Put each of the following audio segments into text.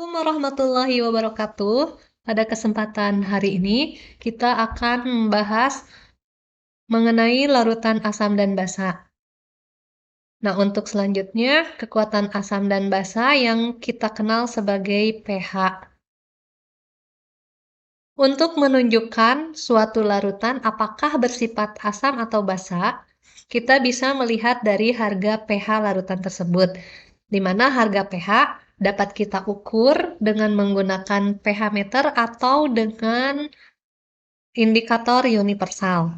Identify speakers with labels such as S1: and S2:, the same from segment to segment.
S1: Assalamualaikum warahmatullahi wabarakatuh. Pada kesempatan hari ini, kita akan membahas mengenai larutan asam dan basa. Nah, untuk selanjutnya, kekuatan asam dan basa yang kita kenal sebagai pH. Untuk menunjukkan suatu larutan apakah bersifat asam atau basa, kita bisa melihat dari harga pH larutan tersebut, di mana harga pH dapat kita ukur dengan menggunakan pH meter atau dengan indikator universal.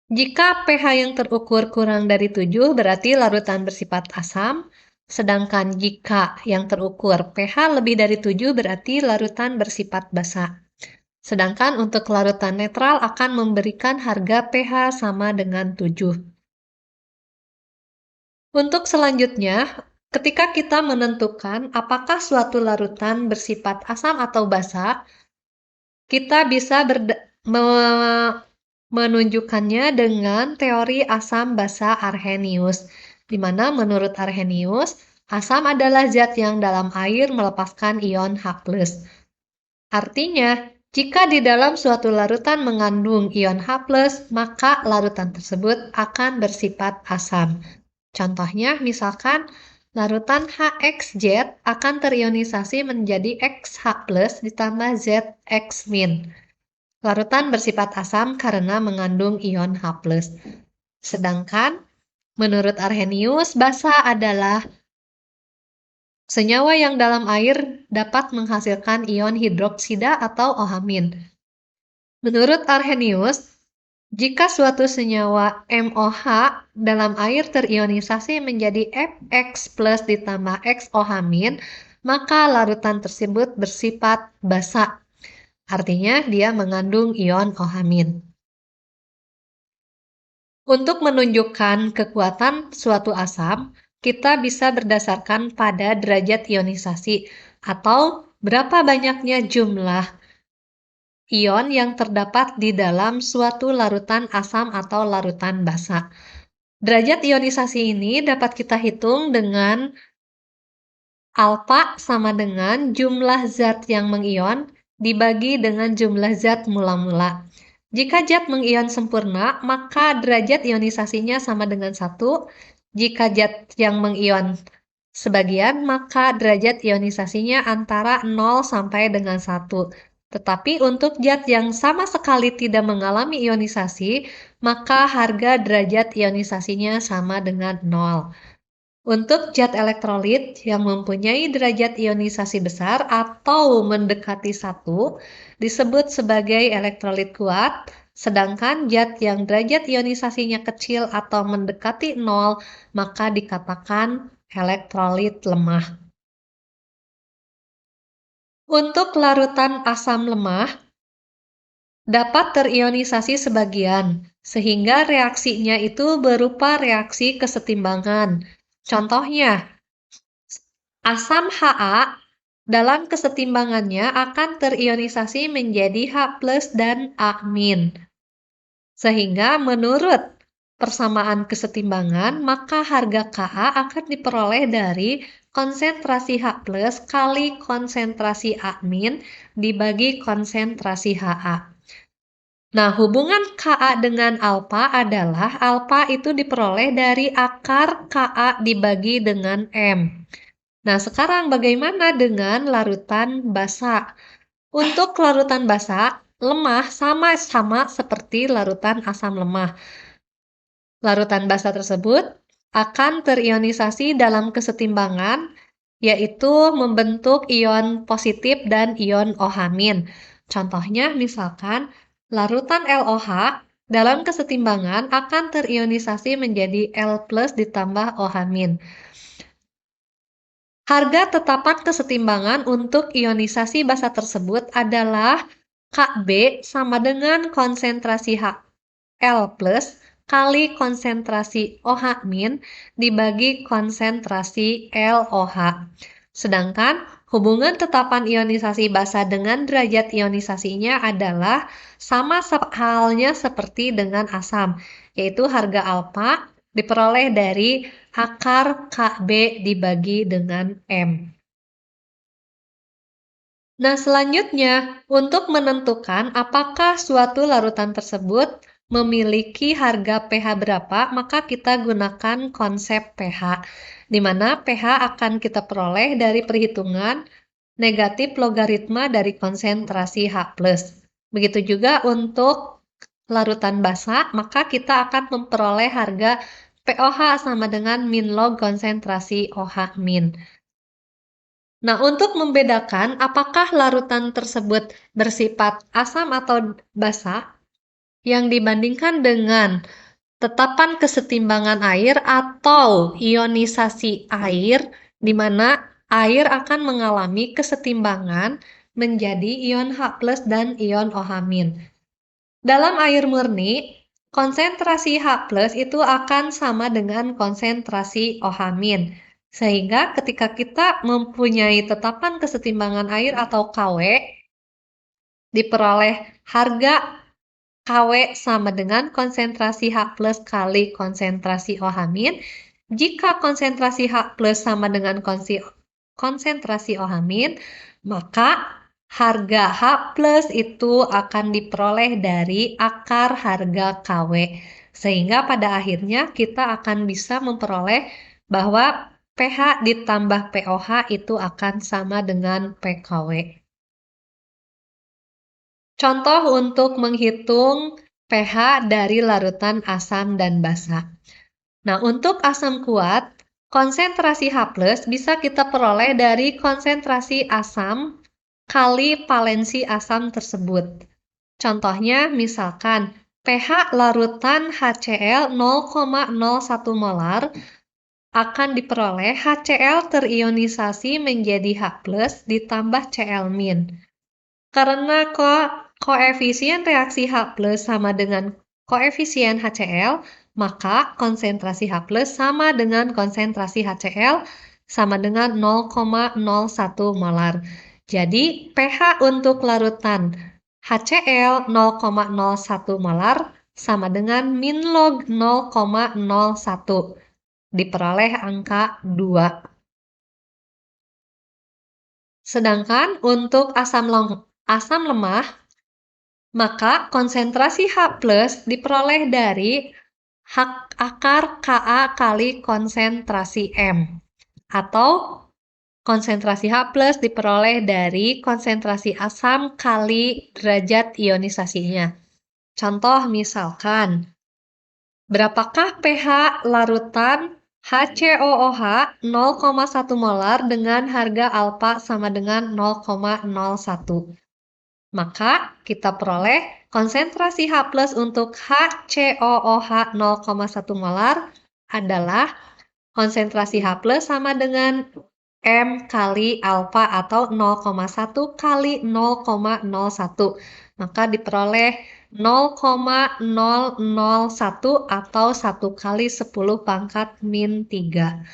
S1: Jika pH yang terukur kurang dari 7 berarti larutan bersifat asam, sedangkan jika yang terukur pH lebih dari 7 berarti larutan bersifat basa. Sedangkan untuk larutan netral akan memberikan harga pH sama dengan 7. Untuk selanjutnya, ketika kita menentukan apakah suatu larutan bersifat asam atau basa, kita bisa menunjukkannya dengan teori asam basa Arrhenius, di mana menurut Arrhenius, asam adalah zat yang dalam air melepaskan ion H+. Artinya, jika di dalam suatu larutan mengandung ion H+, maka larutan tersebut akan bersifat asam. Contohnya, misalkan larutan HXZ akan terionisasi menjadi XH+ ditambah ZX-. Larutan bersifat asam karena mengandung ion H+. Sedangkan, menurut Arrhenius, basa adalah senyawa yang dalam air dapat menghasilkan ion hidroksida atau OH-. Menurut Arrhenius, jika suatu senyawa MOH dalam air terionisasi menjadi Fx+ ditambah XOH-, maka larutan tersebut bersifat basa. Artinya dia mengandung ion OH-. Untuk menunjukkan kekuatan suatu asam, kita bisa berdasarkan pada derajat ionisasi atau berapa banyaknya jumlah ion yang terdapat di dalam suatu larutan asam atau larutan basa. Derajat ionisasi ini dapat kita hitung dengan alfa sama dengan jumlah zat yang mengion dibagi dengan jumlah zat mula-mula. Jika zat mengion sempurna, maka derajat ionisasinya sama dengan 1. Jika zat yang mengion sebagian, maka derajat ionisasinya antara 0 sampai dengan 1. Tetapi untuk zat yang sama sekali tidak mengalami ionisasi, maka harga derajat ionisasinya sama dengan 0. Untuk zat elektrolit yang mempunyai derajat ionisasi besar atau mendekati 1 disebut sebagai elektrolit kuat, sedangkan zat yang derajat ionisasinya kecil atau mendekati 0 maka dikatakan elektrolit lemah. Untuk larutan asam lemah dapat terionisasi sebagian, sehingga reaksinya itu berupa reaksi kesetimbangan. Contohnya, asam Ha dalam kesetimbangannya akan terionisasi menjadi H+ dan A-. Sehingga menurut persamaan kesetimbangan, maka harga Ka akan diperoleh dari konsentrasi H+ kali konsentrasi A- dibagi konsentrasi Ha. Nah, hubungan Ka dengan alfa adalah alfa itu diperoleh dari akar Ka dibagi dengan M. Nah, sekarang bagaimana dengan larutan basa? Untuk larutan basa, lemah sama-sama seperti larutan asam lemah. Larutan basa tersebut akan terionisasi dalam kesetimbangan, yaitu membentuk ion positif dan ion OH-. Contohnya misalkan larutan LOH dalam kesetimbangan akan terionisasi menjadi L+ ditambah OH-. Harga tetapan kesetimbangan untuk ionisasi basa tersebut adalah Kb sama dengan konsentrasi L+ kali konsentrasi OH- dibagi konsentrasi LOH. Sedangkan hubungan tetapan ionisasi basa dengan derajat ionisasinya adalah sama halnya seperti dengan asam, yaitu harga alfa diperoleh dari akar Kb dibagi dengan M. Nah, selanjutnya, untuk menentukan apakah suatu larutan tersebut memiliki harga pH berapa, maka kita gunakan konsep pH, di mana pH akan kita peroleh dari perhitungan negatif logaritma dari konsentrasi H+. Begitu juga untuk larutan basa, maka kita akan memperoleh harga pOH sama dengan min log konsentrasi OH min. Nah, untuk membedakan apakah larutan tersebut bersifat asam atau basa, yang dibandingkan dengan tetapan kesetimbangan air atau ionisasi air, di mana air akan mengalami kesetimbangan menjadi ion H+ dan ion OH-. Dalam air murni, konsentrasi H+ itu akan sama dengan konsentrasi OH-. Sehingga ketika kita mempunyai tetapan kesetimbangan air atau KW, diperoleh harga KW sama dengan konsentrasi H+ kali konsentrasi OH-. Jika konsentrasi H+ sama dengan konsentrasi OH-, maka harga H+ itu akan diperoleh dari akar harga KW. Sehingga pada akhirnya kita akan bisa memperoleh bahwa pH ditambah pOH itu akan sama dengan pKW. Contoh untuk menghitung pH dari larutan asam dan basa. Nah, untuk asam kuat, konsentrasi H+ bisa kita peroleh dari konsentrasi asam kali valensi asam tersebut. Contohnya, misalkan pH larutan HCl 0,01 molar akan diperoleh HCl terionisasi menjadi H+ ditambah Cl-. Karena koefisien reaksi H+ sama dengan koefisien HCl, maka konsentrasi H+ sama dengan konsentrasi HCl sama dengan 0,01 molar. Jadi, pH untuk larutan HCl 0,01 molar sama dengan min log 0,01. Diperoleh angka 2. Sedangkan untuk asam lemah, maka konsentrasi H+ diperoleh dari akar Ka kali konsentrasi M. Atau konsentrasi H+ diperoleh dari konsentrasi asam kali derajat ionisasinya. Contoh misalkan, berapakah pH larutan HCOOH 0,1 molar dengan harga alfa sama dengan 0,01? Maka kita peroleh konsentrasi H+ untuk HCOOH 0,1 molar adalah konsentrasi H+ sama dengan M kali alfa atau 0,1 kali 0,01. Maka diperoleh 0,001 atau 1 kali 10 pangkat min 3.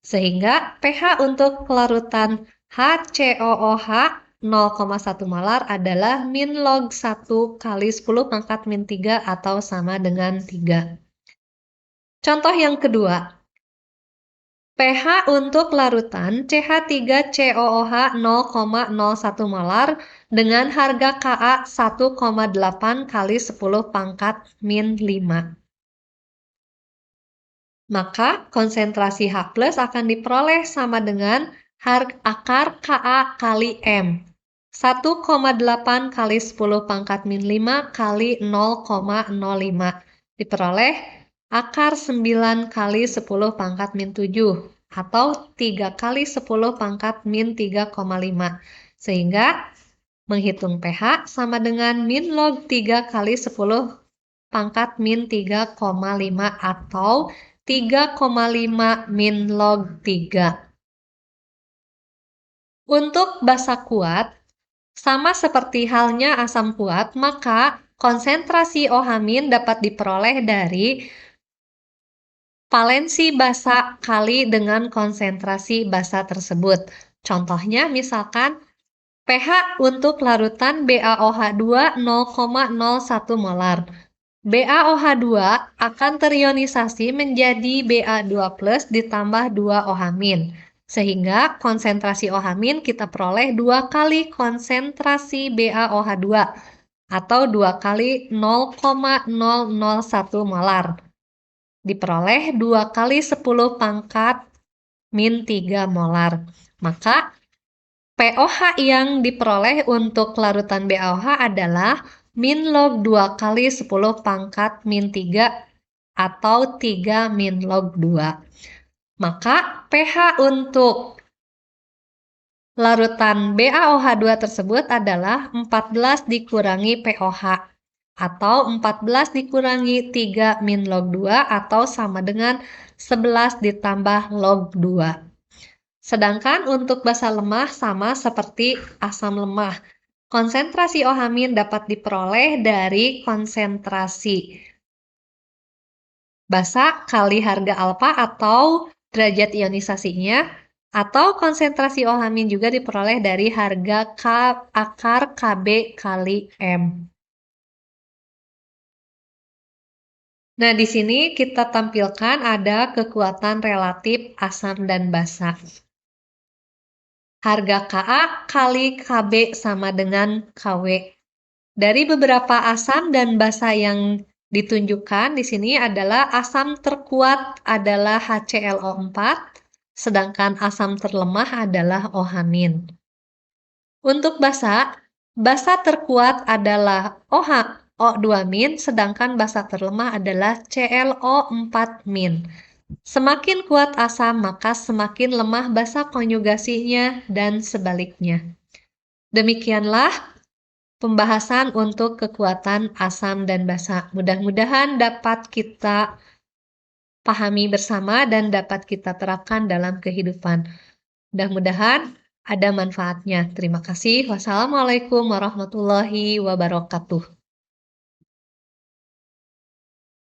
S1: Sehingga pH untuk larutan HCOOH 0,1 molar adalah min log 1 kali 10 pangkat min 3 atau sama dengan 3. Contoh yang kedua, pH untuk larutan CH3COOH 0,01 molar dengan harga Ka 1,8 kali 10 pangkat min 5. Maka konsentrasi H+ akan diperoleh sama dengan akar Ka kali M. 1,8 kali 10 pangkat min 5 kali 0,05. Diperoleh akar 9 kali 10 pangkat min 7 atau 3 kali 10 pangkat min 3,5. Sehingga menghitung pH sama dengan min log 3 kali 10 pangkat min 3,5 atau 3,5 min log 3. Untuk basa kuat, sama seperti halnya asam kuat, maka konsentrasi OH- dapat diperoleh dari valensi basa kali dengan konsentrasi basa tersebut. Contohnya misalkan pH untuk larutan BaOH2 0,01 molar. BaOH2 akan terionisasi menjadi Ba2+ ditambah 2 OH-. Sehingga konsentrasi OH- kita peroleh 2 kali konsentrasi BaOH2 atau 2 kali 0,001 molar. Diperoleh 2 kali 10 pangkat min 3 molar. Maka pOH yang diperoleh untuk larutan BaOH adalah min log 2 kali 10 pangkat min 3 atau 3 min log 2. Maka pH untuk larutan BaOH2 tersebut adalah 14 dikurangi pOH atau 14 dikurangi 3 min log 2 atau sama dengan 11 ditambah log 2. Sedangkan untuk basa lemah sama seperti asam lemah. Konsentrasi OH- dapat diperoleh dari konsentrasi basa kali harga alfa atau derajat ionisasinya, atau konsentrasi OH- juga diperoleh dari harga akar Kb kali M. Nah, di sini kita tampilkan ada kekuatan relatif asam dan basa. Harga Ka kali Kb sama dengan Kw. Dari beberapa asam dan basa yang ditunjukkan di sini adalah asam terkuat adalah HClO4, sedangkan asam terlemah adalah OH-. Untuk basa terkuat adalah OH, O2-, sedangkan basa terlemah adalah ClO4-. Semakin kuat asam, maka semakin lemah basa konjugasinya dan sebaliknya. Demikianlah pembahasan untuk kekuatan asam dan basa. Mudah-mudahan dapat kita pahami bersama dan dapat kita terapkan dalam kehidupan. Mudah-mudahan ada manfaatnya. Terima kasih. Wassalamualaikum warahmatullahi wabarakatuh.